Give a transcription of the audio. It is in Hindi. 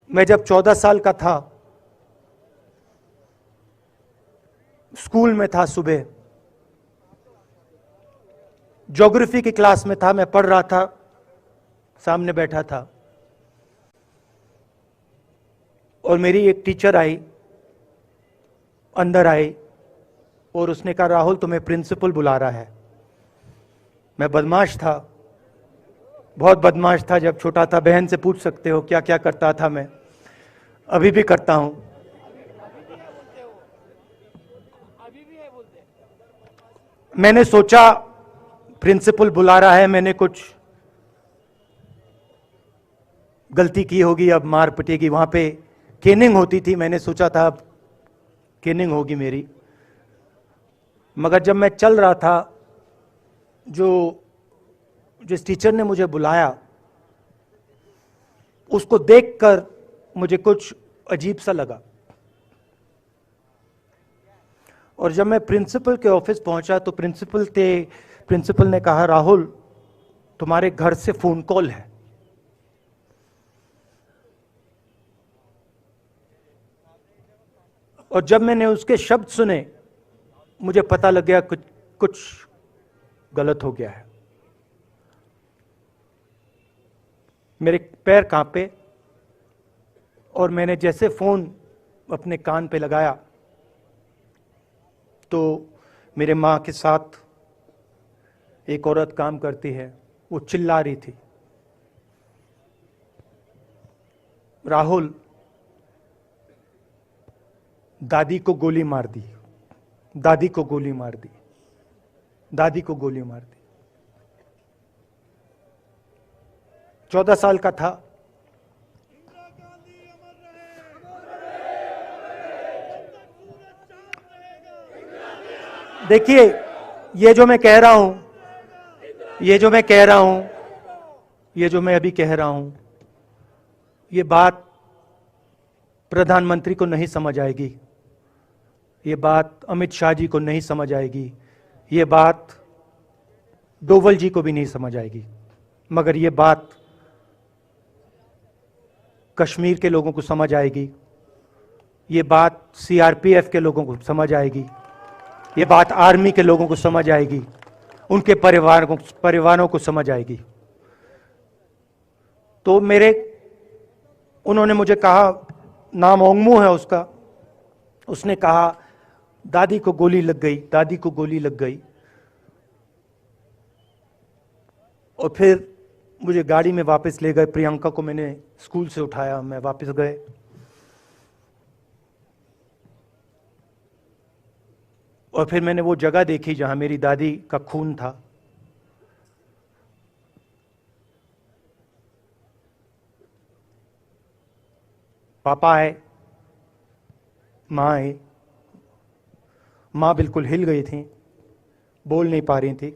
मैं जब 14 साल का था, स्कूल में था, सुबह ज्योग्राफी की क्लास में था, मैं पढ़ रहा था, सामने बैठा था और मेरी एक टीचर आई, अंदर आई और उसने कहा, राहुल तुम्हें प्रिंसिपल बुला रहा है। मैं बदमाश था, बहुत बदमाश था जब छोटा था। बहन से पूछ सकते हो क्या क्या करता था मैं, अभी भी करता हूं। मैंने सोचा प्रिंसिपल बुला रहा है, मैंने कुछ गलती की होगी, अब मार पिटेगी। वहां पे केनिंग होती थी, मैंने सोचा था अब केनिंग होगी मेरी। मगर जब मैं चल रहा था, जिस टीचर ने मुझे बुलाया उसको देखकर मुझे कुछ अजीब सा लगा। और जब मैं प्रिंसिपल के ऑफिस पहुंचा तो प्रिंसिपल ने कहा, राहुल तुम्हारे घर से फोन कॉल है। और जब मैंने उसके शब्द सुने, मुझे पता लग गया कुछ गलत हो गया है। मेरे पैर कांपे और मैंने जैसे फोन अपने कान पे लगाया तो मेरे मां के साथ एक औरत काम करती है, वो चिल्ला रही थी, राहुल दादी को गोली मार दी, दादी को गोली मार दी, दादी को गोली मार दी। 14 साल का था। देखिए, ये जो मैं कह रहा हूं, ये जो मैं अभी कह रहा हूं, ये बात प्रधानमंत्री को नहीं समझ आएगी, ये बात अमित शाह जी को नहीं समझ आएगी, ये बात डोवल जी को भी नहीं समझ आएगी, मगर ये बात कश्मीर के लोगों को समझ आएगी, ये बात सीआरपीएफ के लोगों को समझ आएगी, ये बात आर्मी के लोगों को समझ आएगी, उनके परिवारों को समझ आएगी। तो उन्होंने मुझे कहा, नाम ओंगमू है उसका, उसने कहा दादी को गोली लग गई, दादी को गोली लग गई। और फिर मुझे गाड़ी में वापस ले गए, प्रियंका को मैंने स्कूल से उठाया, मैं वापस गए। और फिर मैंने वो जगह देखी जहां मेरी दादी का खून था। पापा आए, मां आई, मां बिल्कुल हिल गई थी, बोल नहीं पा रही थी।